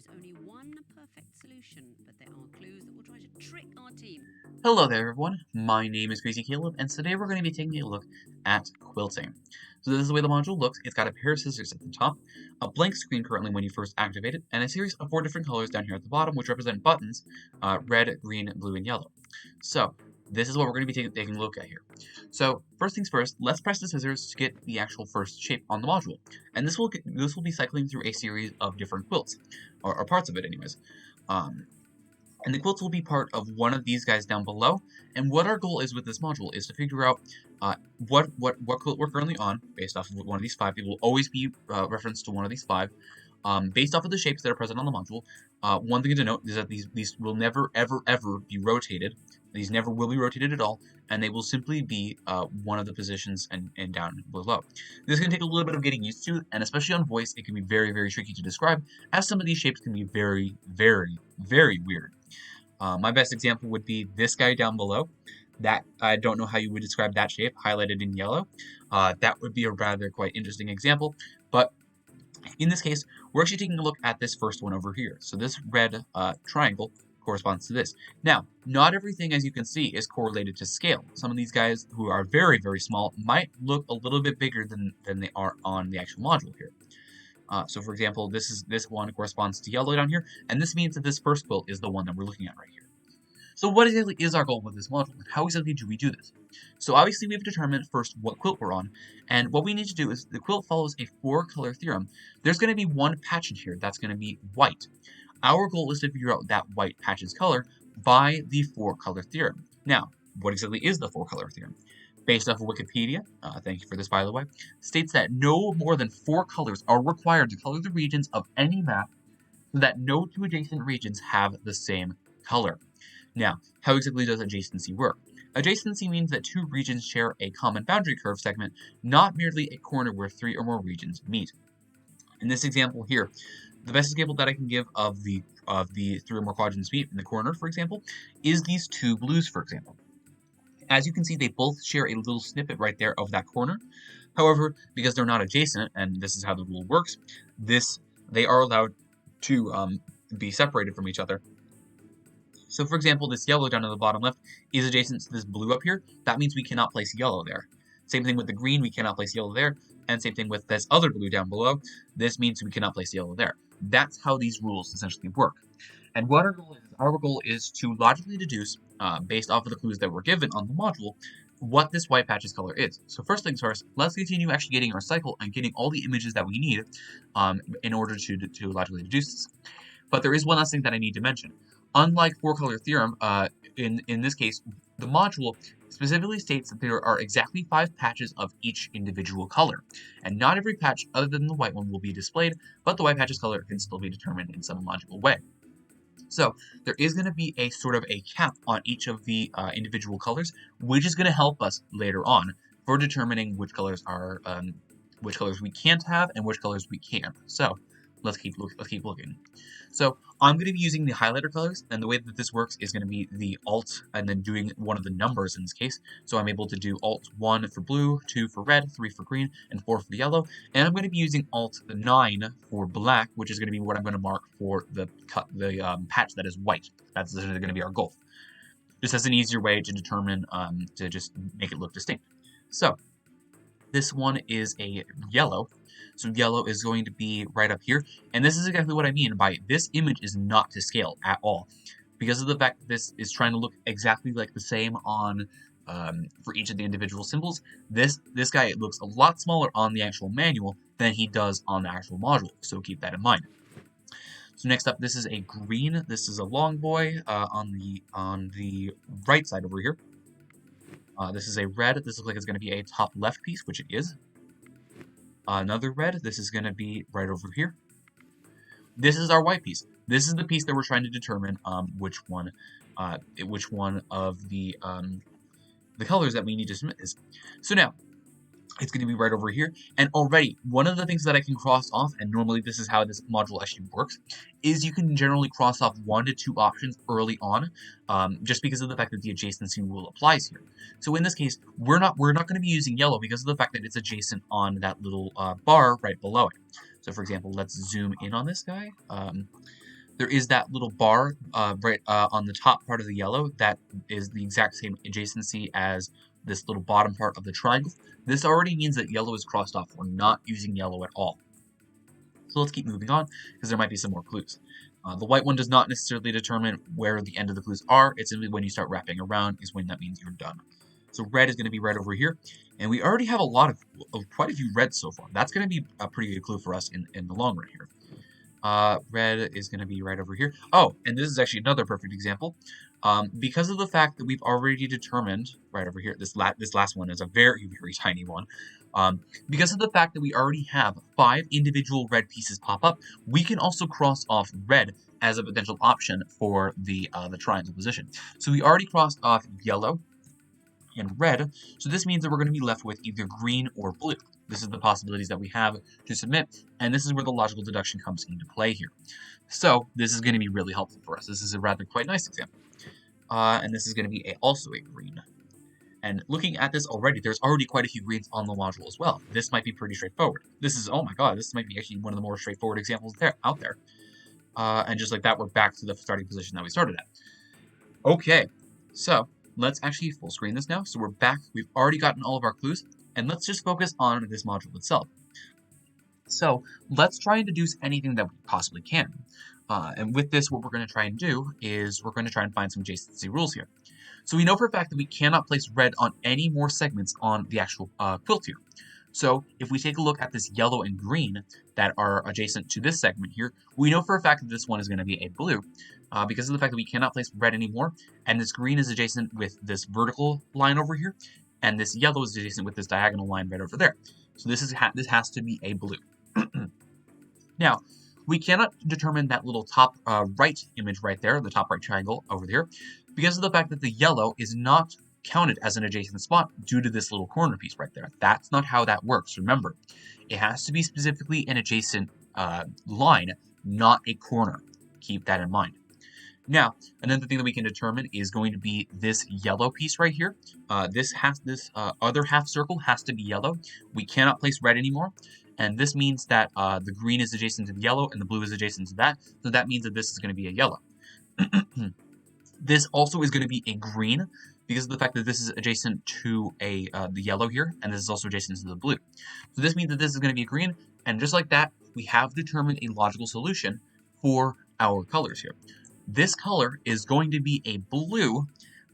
is only one perfect solution, but there are clues that will try to trick our team. Hello there everyone, my name is Crazy Caleb, and today we're going to be taking a look at quilting. So this is the way the module looks. It's got a pair of scissors at the top, a blank screen currently when you first activate it, and a series of 4 different colors down here at the bottom which represent buttons, red, green, blue, and yellow. So this is what we're going to be taking a look at here. So first things first, let's press the scissors to get the actual first shape on the module. And this will be cycling through a series of different quilts, or parts of it anyways. And the quilts will be part of one of these guys down below. And what our goal is with this module is to figure out what quilt we're currently on, based off of one of these 5. It will always be referenced to one of these 5. Based off of the shapes that are present on the module. One thing to note is that these will never, ever, ever be rotated. These never will be rotated at all, and they will simply be one of the positions and down below. This is going to take a little bit of getting used to, and especially on voice, it can be very, very tricky to describe, as some of these shapes can be very, very, very weird. My best example would be this guy down below. That, I don't know how you would describe that shape, highlighted in yellow. That would be a rather quite interesting example, but in this case, we're actually taking a look at this first one over here. So this red triangle corresponds to this. Now, not everything, as you can see, is correlated to scale. Some of these guys who are very, very small might look a little bit bigger than they are on the actual module here. So for example, this one corresponds to yellow down here, and this means that this first quilt is the one that we're looking at right here. So what exactly is our goal with this module, and how exactly do we do this? So obviously we've determined first what quilt we're on, and what we need to do is the quilt follows a 4-color theorem. There's going to be one patch in here that's going to be white. Our goal is to figure out that white patch's color by the 4-color theorem. Now, what exactly is the 4-color theorem? Based off of Wikipedia, thank you for this by the way, states that no more than 4 colors are required to color the regions of any map so that no 2 adjacent regions have the same color. Now, how exactly does adjacency work? Adjacency means that 2 regions share a common boundary curve segment, not merely a corner where 3 or more regions meet. In this example here, the best example that I can give of the 3 or more quadrants meet in the corner, for example, is these 2 blues, for example. As you can see, they both share a little snippet right there of that corner. However, because they're not adjacent, and this is how the rule works, they are allowed to be separated from each other. So for example, this yellow down in the bottom left is adjacent to this blue up here. That means we cannot place yellow there. Same thing with the green, we cannot place yellow there. And same thing with this other blue down below. This means we cannot place yellow there. That's how these rules essentially work. And what our goal is to logically deduce, based off of the clues that were given on the module, what this white patch's color is. So first things first, let's continue actually getting our cycle and getting all the images that we need in order to logically deduce this. But there is one last thing that I need to mention. Unlike 4-color theorem, in this case, the module specifically states that there are exactly 5 patches of each individual color. And not every patch other than the white one will be displayed, but the white patch's color can still be determined in some logical way. So there is going to be a sort of a cap on each of the individual colors, which is going to help us later on for determining which colors we can't have and which colors we can. So let's keep looking. So I'm going to be using the highlighter colors, and the way that this works is going to be the Alt and then doing one of the numbers in this case. So I'm able to do Alt 1 for blue, 2 for red, 3 for green, and 4 for the yellow. And I'm going to be using Alt 9 for black, which is going to be what I'm going to mark for the patch that is white. That's going to be our goal. Just as an easier way to determine, to just make it look distinct. So this one is a yellow. So yellow is going to be right up here. And this is exactly what I mean by this image is not to scale at all. Because of the fact that this is trying to look exactly like the same on for each of the individual symbols, this guy looks a lot smaller on the actual manual than he does on the actual module. So keep that in mind. So next up, this is a green. This is a long boy on the right side over here. This is a red. This looks like it's going to be a top left piece, which it is. Another red. This is going to be right over here. This is our white piece. This is the piece that we're trying to determine which one of the colors that we need to submit is. So now, it's going to be right over here. And already, one of the things that I can cross off, and normally this is how this module actually works, is you can generally cross off 1 to 2 options early on, just because of the fact that the adjacency rule applies here. So in this case, we're not going to be using yellow because of the fact that it's adjacent on that little bar right below it. So for example, let's zoom in on this guy. there is that little bar right on the top part of the yellow that is the exact same adjacency as this little bottom part of the triangle. This already means that yellow is crossed off. We're not using yellow at all. So let's keep moving on, because there might be some more clues. The white one does not necessarily determine where the end of the clues are. It's simply when you start wrapping around is when that means you're done. So red is going to be right over here, and we already have a lot of quite a few reds so far. That's going to be a pretty good clue for us in the long run here. Red is going to be right over here. Oh, and this is actually another perfect example. Because of the fact that we've already determined, right over here, this last one is a very, very tiny one. Because of the fact that we already have 5 individual red pieces pop up, we can also cross off red as a potential option for the triangle position. So we already crossed off yellow and red, so this means that we're going to be left with either green or blue. This is the possibilities that we have to submit, and this is where the logical deduction comes into play here. So this is going to be really helpful for us. This is a rather quite nice example. And this is going to be also a green. And looking at this already, there's already quite a few greens on the module as well. This might be pretty straightforward. This is, oh my god, this might be actually one of the more straightforward examples out there. And just like that, we're back to the starting position that we started at. Okay, so let's actually full screen this now. So we're back. We've already gotten all of our clues, and let's just focus on this module itself. So let's try and deduce anything that we possibly can. And with this, what we're going to try and do is we're going to try and find some adjacency rules here. So we know for a fact that we cannot place red on any more segments on the actual quilt here. So if we take a look at this yellow and green that are adjacent to this segment here, we know for a fact that this one is going to be a blue because of the fact that we cannot place red anymore, and this green is adjacent with this vertical line over here, and this yellow is adjacent with this diagonal line right over there. So this has to be a blue. Now, we cannot determine that little top right image right there, the top right triangle over there, because of the fact that the yellow is not counted as an adjacent spot due to this little corner piece right there. That's not how that works. Remember, it has to be specifically an adjacent line, not a corner. Keep that in mind. Now, another thing that we can determine is going to be this yellow piece right here. This other half circle has to be yellow. We cannot place red anymore. And this means that the green is adjacent to the yellow and the blue is adjacent to that. So that means that this is going to be a yellow. This also is going to be a green because of the fact that this is adjacent to the yellow here, and this is also adjacent to the blue. So this means that this is going to be a green, and just like that, we have determined a logical solution for our colors here. This color is going to be a blue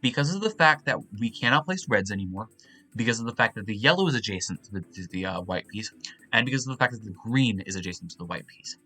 because of the fact that we cannot place reds anymore, because of the fact that the yellow is adjacent to the white piece, and because of the fact that the green is adjacent to the white piece.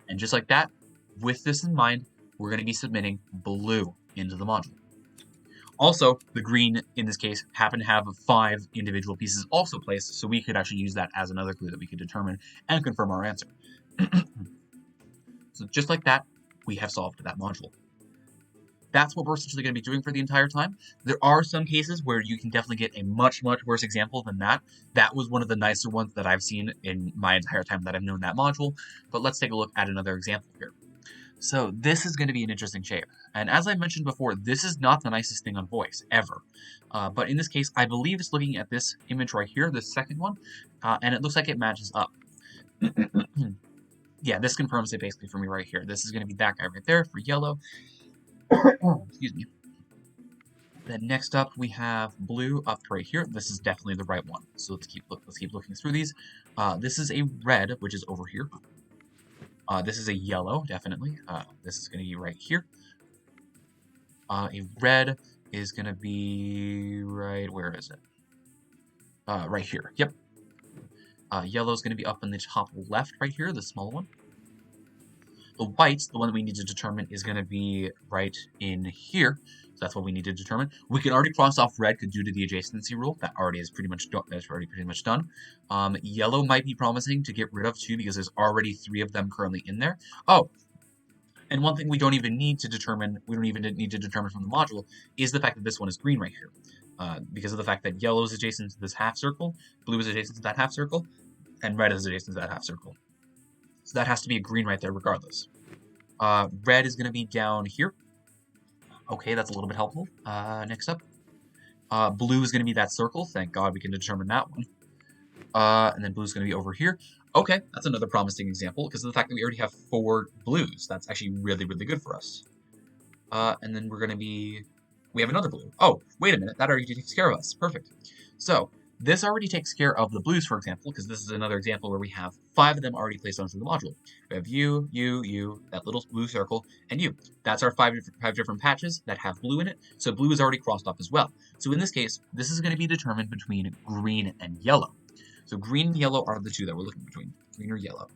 And just like that, with this in mind, we're going to be submitting blue into the module. Also, the green, in this case, happen to have 5 individual pieces also placed, so we could actually use that as another clue that we could determine and confirm our answer. So just like that, we have solved that module. That's what we're essentially going to be doing for the entire time. There are some cases where you can definitely get a much, much worse example than that. That was one of the nicer ones that I've seen in my entire time that I've known that module. But let's take a look at another example here. So this is going to be an interesting shape. And as I mentioned before, this is not the nicest thing on voice, ever. But in this case, I believe it's looking at this image right here, this second one, and it looks like it matches up. Yeah, this confirms it basically for me right here. This is going to be that guy right there for yellow. Excuse me. Then next up we have blue up right here. This is definitely the right one. So let's keep looking through these. This is a red, which is over here. This is a yellow, definitely. This is going to be right here. A red is going to be right, where is it? Right here. Yep. Yellow is going to be up in the top left right here, the small one. The white, the one that we need to determine, is going to be right in here. So that's what we need to determine. We can already cross off red due to the adjacency rule. That already is pretty much done. Yellow might be promising to get rid of too because there's already 3 of them currently in there. Oh, and one thing we don't even need to determine, from the module, is the fact that this one is green right here. Because of the fact that yellow is adjacent to this half circle, blue is adjacent to that half circle, and red is adjacent to that half circle. So that has to be a green right there regardless. Red is going to be down here. Okay, that's a little bit helpful. Next up. Blue is going to be that circle. Thank God we can determine that one. And then blue is going to be over here. Okay, that's another promising example because of the fact that we already have 4 blues. That's actually really, really good for us. And then we have another blue. Oh, wait a minute, that already takes care of us. Perfect. So this already takes care of the blues, for example, because this is another example where we have 5 of them already placed onto the module. We have you, that little blue circle, and you. That's our five different patches that have blue in it, so blue is already crossed off as well. So in this case, this is going to be determined between green and yellow. So green and yellow are the two that we're looking between, green or yellow.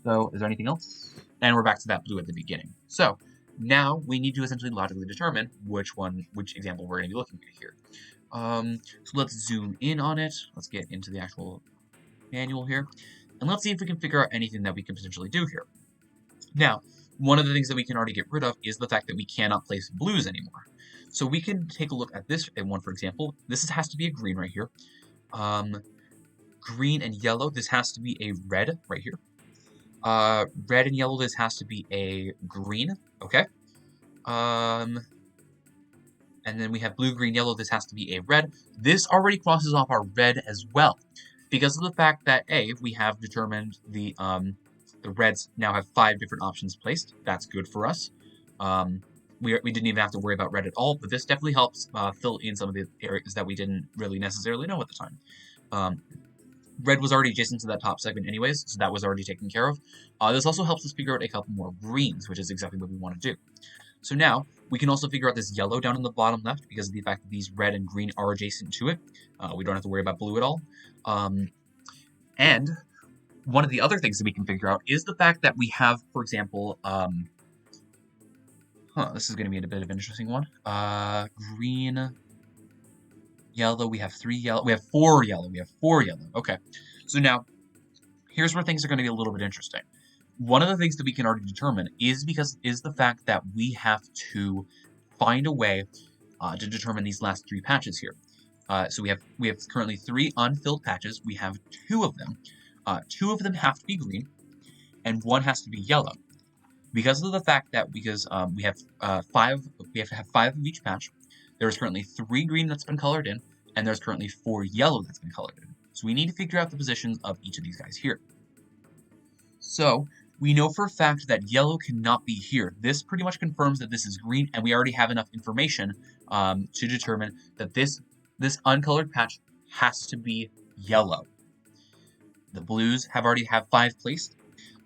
So is there anything else? And we're back to that blue at the beginning. So now we need to essentially logically determine which example we're going to be looking at here. So let's zoom in on it. Let's get into the actual manual here. And let's see if we can figure out anything that we can potentially do here. Now, one of the things that we can already get rid of is the fact that we cannot place blues anymore. So we can take a look at this one, for example. This has to be a green right here. Green and yellow, this has to be a red right here. Red and yellow, this has to be a green, okay? And then we have blue, green, yellow, this has to be a red. This already crosses off our red as well, because of the fact that, we have determined the reds now have 5 different options placed. That's good for us. We didn't even have to worry about red at all, but this definitely helps fill in some of the areas that we didn't really necessarily know at the time. Red was already adjacent to that top segment anyways, so that was already taken care of. This also helps us figure out a couple more greens, which is exactly what we want to do. So now, we can also figure out this yellow down in the bottom left because of the fact that these red and green are adjacent to it. We don't have to worry about blue at all. And one of the other things that we can figure out is the fact that we have, for example, this is going to be a bit of an interesting one. Green, yellow, we have 3 yellow, we have 4 yellow, okay. So now, here's where things are going to be a little bit interesting. One of the things that we can already determine is the fact that we have to find a way to determine these last 3 patches here. So we have currently 3 unfilled patches. We have 2 of them. 2 of them have to be green, and 1 has to be yellow. Because of the fact that we have 5 of each patch. There is currently 3 green that's been colored in, and there's currently 4 yellow that's been colored in. So we need to figure out the positions of each of these guys here. So we know for a fact that yellow cannot be here. This pretty much confirms that this is green, and we already have enough information to determine that this uncolored patch has to be yellow. The blues already have 5 placed.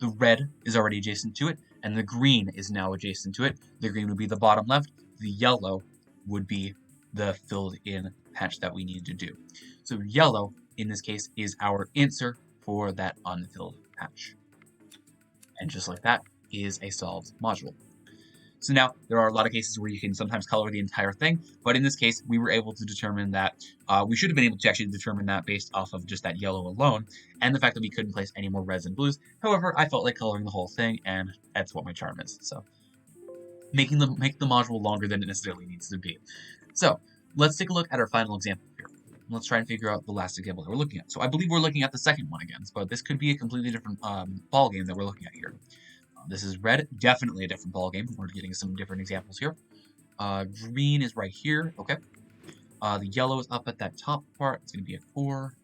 The red is already adjacent to it, and the green is now adjacent to it. The green would be the bottom left. The yellow would be the filled in patch that we need to do. So yellow, in this case, is our answer for that unfilled patch. And just like that is a solved module. So now, there are a lot of cases where you can sometimes color the entire thing, but in this case, we were able to determine that, we should have been able to actually determine that based off of just that yellow alone, and the fact that we couldn't place any more reds and blues. However, I felt like coloring the whole thing, and that's what my charm is. So, make the module longer than it necessarily needs to be. So, let's take a look at our final example here. Let's try and figure out the last example that we're looking at. So I believe we're looking at the second one again, but this could be a completely different ball game that we're looking at here. This is red, definitely a different ball game. We're getting some different examples here. Green is right here, okay. The yellow is up at that top part. It's going to be a 4.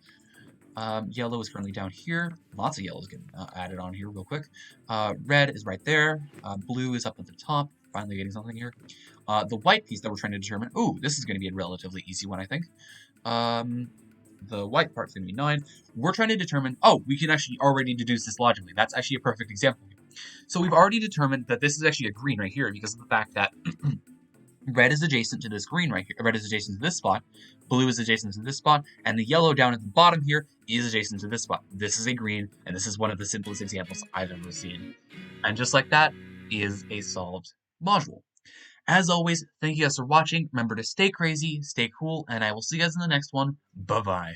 Yellow is currently down here. Lots of yellows getting added on here real quick. Red is right there. Blue is up at the top. Finally getting something here. The white piece that we're trying to determine. Ooh, this is going to be a relatively easy one, I think. The white part's going to be 9. We're trying to determine, we can actually already deduce this logically. That's actually a perfect example. So we've already determined that this is actually a green right here because of the fact that red is adjacent to this green right here. Red is adjacent to this spot. Blue is adjacent to this spot. And the yellow down at the bottom here is adjacent to this spot. This is a green, and this is one of the simplest examples I've ever seen. And just like that is a solved module. As always, thank you guys for watching. Remember to stay crazy, stay cool, and I will see you guys in the next one. Bye-bye.